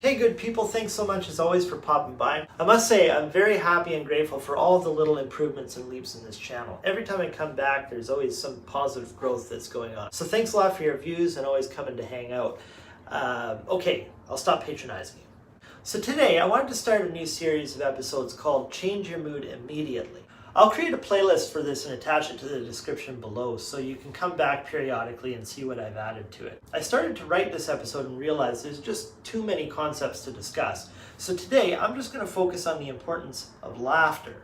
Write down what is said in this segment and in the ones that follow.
Hey good people, thanks so much as always for popping by. I must say I'm very happy and grateful for all the little improvements and leaps in this channel. Every time I come back there's always some positive growth that's going on. So thanks a lot for your views and always coming to hang out. Okay, I'll stop patronizing you. So today I wanted to start a new series of episodes called Change Your Mood Immediately. I'll create a playlist for this and attach it to the description below so you can come back periodically and see what I've added to it. I started to write this episode and realized there's just too many concepts to discuss. So today I'm just going to focus on the importance of laughter.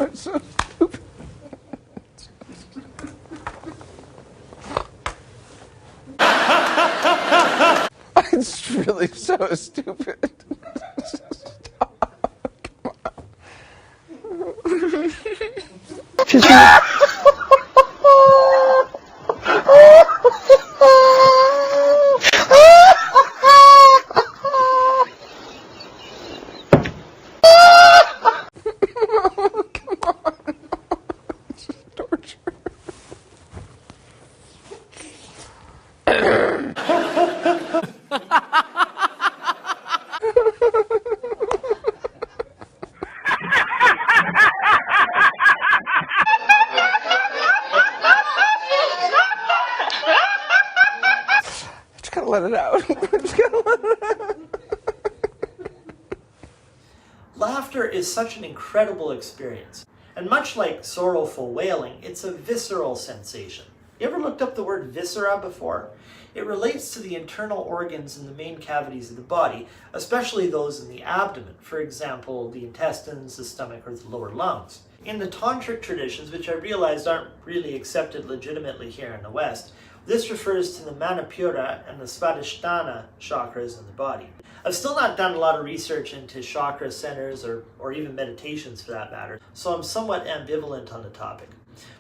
I'm so stupid. It's really so stupid. Stop. Come on. Let it out. Just gotta let it out. Laughter is such an incredible experience. And much like sorrowful wailing, it's a visceral sensation. You ever looked up the word viscera before? It relates to the internal organs in the main cavities of the body, especially those in the abdomen. For example, the intestines, the stomach, or the lower lungs. In the tantric traditions, which I realized aren't really accepted legitimately here in the West, this refers to the Manipura and the Svadhisthana chakras in the body. I've still not done a lot of research into chakra centers or even meditations for that matter, so I'm somewhat ambivalent on the topic.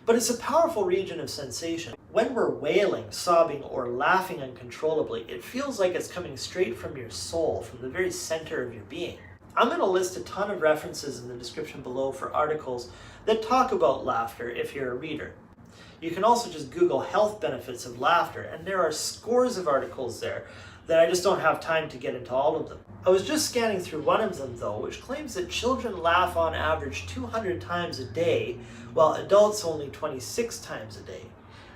But it's a powerful region of sensation. When we're wailing, sobbing, or laughing uncontrollably, it feels like it's coming straight from your soul, from the very center of your being. I'm going to list a ton of references in the description below for articles that talk about laughter if you're a reader. You can also just Google health benefits of laughter, and there are scores of articles there that I just don't have time to get into all of them. I was just scanning through one of them though, which claims that children laugh on average 200 times a day, while adults only 26 times a day.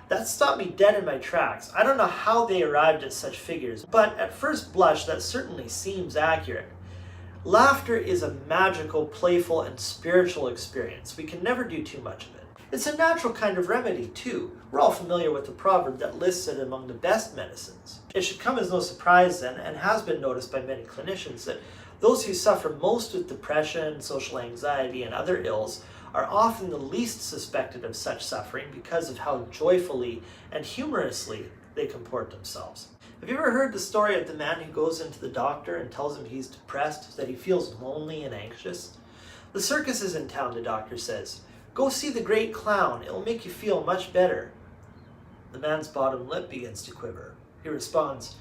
That stopped me dead in my tracks. I don't know how they arrived at such figures, but at first blush that certainly seems accurate. Laughter is a magical, playful, and spiritual experience. We can never do too much of it. It's a natural kind of remedy, too. We're all familiar with the proverb that lists it among the best medicines. It should come as no surprise then, and has been noticed by many clinicians, that those who suffer most with depression, social anxiety, and other ills are often the least suspected of such suffering because of how joyfully and humorously they comport themselves. Have you ever heard the story of the man who goes into the doctor and tells him he's depressed, that he feels lonely and anxious? The circus is in town, the doctor says. Go see the great clown, it'll make you feel much better. The man's bottom lip begins to quiver. He responds,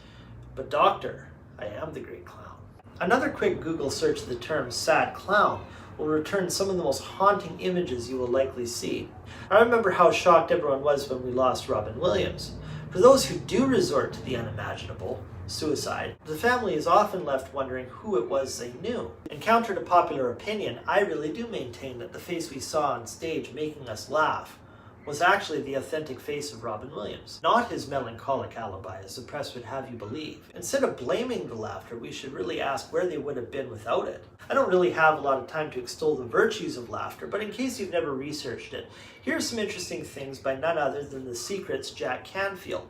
but doctor, I am the great clown. Another quick Google search of the term sad clown will return some of the most haunting images you will likely see. I remember how shocked everyone was when we lost Robin Williams. For those who do resort to the unimaginable, suicide, the family is often left wondering who it was they knew. And counter to popular opinion, I really do maintain that the face we saw on stage making us laugh was actually the authentic face of Robin Williams, not his melancholic alibi, as the press would have you believe. Instead of blaming the laughter, we should really ask where they would have been without it. I don't really have a lot of time to extol the virtues of laughter, but in case you've never researched it, here are some interesting things by none other than The Secret's Jack Canfield.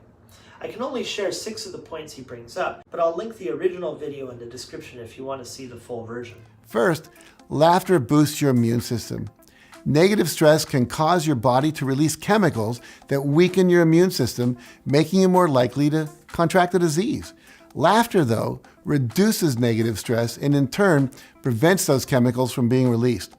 I can only share 6 of the points he brings up, but I'll link the original video in the description if you want to see the full version. First, laughter boosts your immune system. Negative stress can cause your body to release chemicals that weaken your immune system, making you more likely to contract a disease. Laughter, though, reduces negative stress and in turn prevents those chemicals from being released.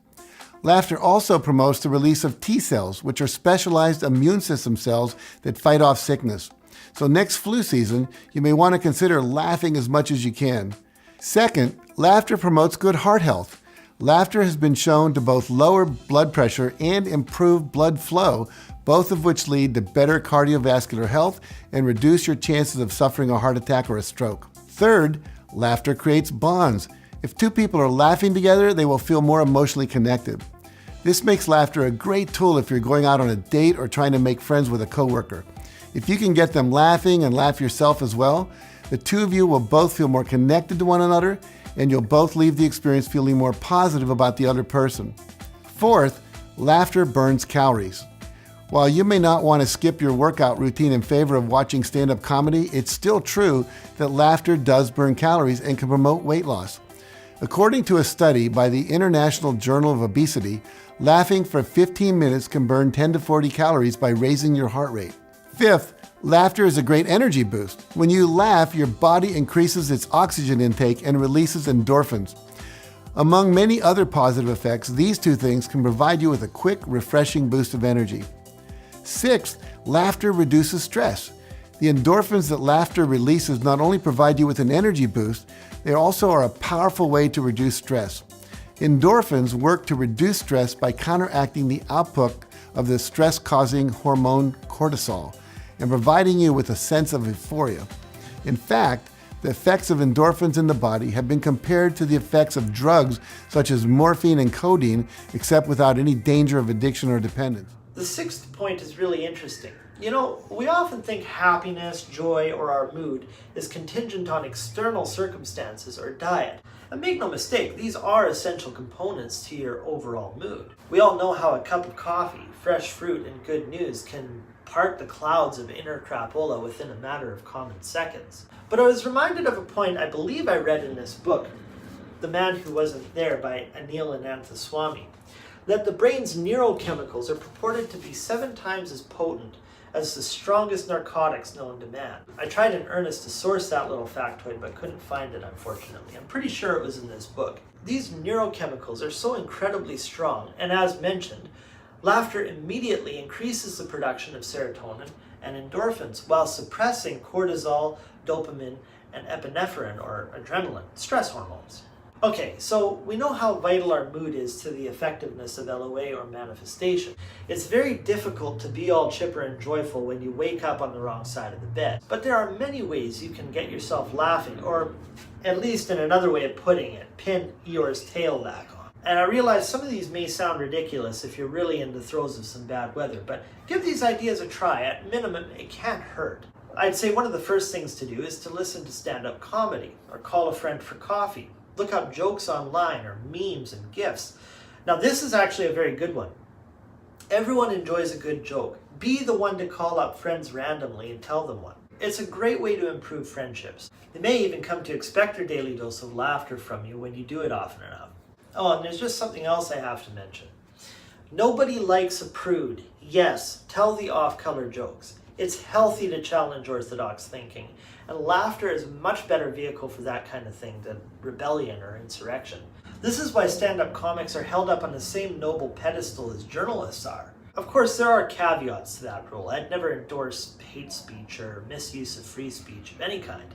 Laughter also promotes the release of T cells, which are specialized immune system cells that fight off sickness. So next flu season, you may want to consider laughing as much as you can. Second, laughter promotes good heart health. Laughter has been shown to both lower blood pressure and improve blood flow, both of which lead to better cardiovascular health and reduce your chances of suffering a heart attack or a stroke. Third, laughter creates bonds. If two people are laughing together, they will feel more emotionally connected. This makes laughter a great tool if you're going out on a date or trying to make friends with a coworker. If you can get them laughing and laugh yourself as well, the two of you will both feel more connected to one another, and you'll both leave the experience feeling more positive about the other person. Fourth, laughter burns calories. While you may not want to skip your workout routine in favor of watching stand-up comedy, it's still true that laughter does burn calories and can promote weight loss. According to a study by the International Journal of Obesity, laughing for 15 minutes can burn 10 to 40 calories by raising your heart rate. Fifth, laughter is a great energy boost. When you laugh, your body increases its oxygen intake and releases endorphins. Among many other positive effects, these two things can provide you with a quick, refreshing boost of energy. Sixth, laughter reduces stress. The endorphins that laughter releases not only provide you with an energy boost, they also are a powerful way to reduce stress. Endorphins work to reduce stress by counteracting the output of the stress-causing hormone cortisol and providing you with a sense of euphoria. In fact, the effects of endorphins in the body have been compared to the effects of drugs such as morphine and codeine, except without any danger of addiction or dependence. The sixth point is really interesting. You know, we often think happiness, joy, or our mood is contingent on external circumstances or diet. And make no mistake, these are essential components to your overall mood. We all know how a cup of coffee, fresh fruit, and good news can part the clouds of inner crapola within a matter of common seconds. But I was reminded of a point I believe I read in this book, The Man Who Wasn't There by Anil Ananthaswamy, that the brain's neurochemicals are purported to be 7 times as potent as the strongest narcotics known to man. I tried in earnest to source that little factoid, but couldn't find it, unfortunately. I'm pretty sure it was in this book. These neurochemicals are so incredibly strong, and as mentioned, laughter immediately increases the production of serotonin and endorphins while suppressing cortisol, dopamine, and epinephrine, or adrenaline, stress hormones. Okay, so we know how vital our mood is to the effectiveness of LOA or manifestation. It's very difficult to be all chipper and joyful when you wake up on the wrong side of the bed. But there are many ways you can get yourself laughing, or at least in another way of putting it, pin Eeyore's tail back on. And I realize some of these may sound ridiculous if you're really in the throes of some bad weather, but give these ideas a try. At minimum, it can't hurt. I'd say one of the first things to do is to listen to stand-up comedy, or call a friend for coffee. Look up jokes online or memes and gifs. Now this is actually a very good one. Everyone enjoys a good joke. Be the one to call up friends randomly and tell them one. It's a great way to improve friendships. They may even come to expect their daily dose of laughter from you when you do it often enough. Oh, and there's just something else I have to mention. Nobody likes a prude. Yes, tell the off-color jokes. It's healthy to challenge orthodox thinking, and laughter is a much better vehicle for that kind of thing than rebellion or insurrection. This is why stand-up comics are held up on the same noble pedestal as journalists are. Of course, there are caveats to that rule. I'd never endorse hate speech or misuse of free speech of any kind.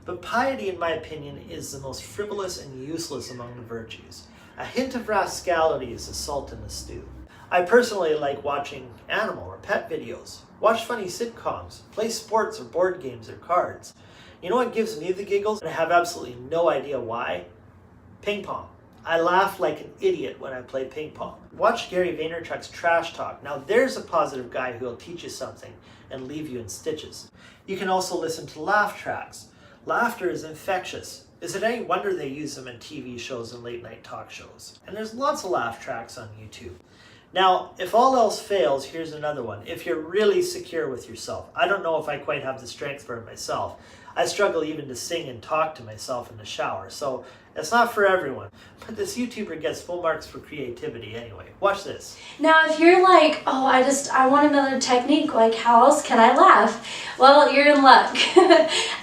But piety, in my opinion, is the most frivolous and useless among the virtues. A hint of rascality is a salt in the stew. I personally like watching animal or pet videos, watch funny sitcoms, play sports or board games or cards. You know what gives me the giggles, and I have absolutely no idea why? Ping pong. I laugh like an idiot when I play ping pong. Watch Gary Vaynerchuk's trash talk. Now there's a positive guy who will teach you something and leave you in stitches. You can also listen to laugh tracks. Laughter is infectious. Is it any wonder they use them in TV shows and late night talk shows? And there's lots of laugh tracks on YouTube. Now, if all else fails, here's another one. If you're really secure with yourself, I don't know if I quite have the strength for it myself. I struggle even to sing and talk to myself in the shower, so it's not for everyone. But this YouTuber gets full marks for creativity anyway. Watch this. Now, if you're like, oh, I want another technique, like how else can I laugh? Well, you're in luck.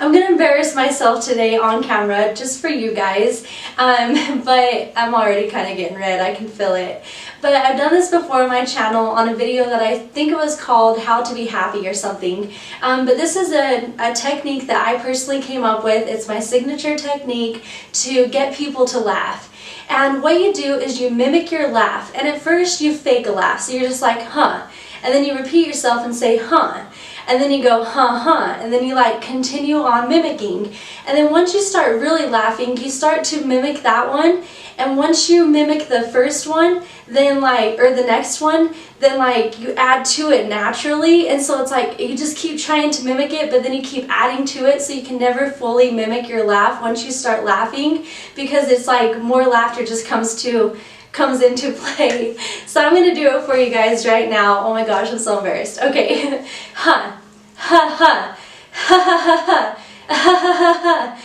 I'm gonna embarrass myself today on camera just for you guys, but I'm already kind of getting red, I can feel it. But I've done this before on my channel on a video that I think it was called How to Be Happy or something. But this is a technique that I personally came up with. It's my signature technique to get people to laugh. And what you do is you mimic your laugh. And at first you fake a laugh. So you're just like, huh. And then you repeat yourself and say, huh. And then you go, huh, huh. And then you like continue on mimicking. And then once you start really laughing, you start to mimic that one. And once you mimic the first one, then or the next one, then you add to it naturally. And so it's like you just keep trying to mimic it, but then you keep adding to it, so you can never fully mimic your laugh once you start laughing, because it's like more laughter just comes into play. So I'm gonna do it for you guys right now. Oh my gosh, I'm so embarrassed. Okay. Ha ha ha ha ha ha ha ha ha.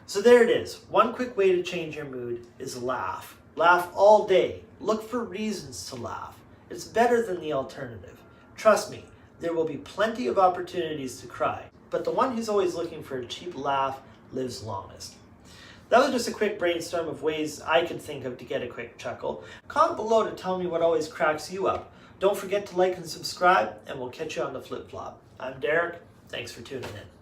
So there it is. One quick way to change your mood is laugh. Laugh all day. Look for reasons to laugh. It's better than the alternative. Trust me, there will be plenty of opportunities to cry, but the one who's always looking for a cheap laugh lives longest. That was just a quick brainstorm of ways I could think of to get a quick chuckle. Comment below to tell me what always cracks you up. Don't forget to like and subscribe, and we'll catch you on the flip-flop. I'm Derek. Thanks for tuning in.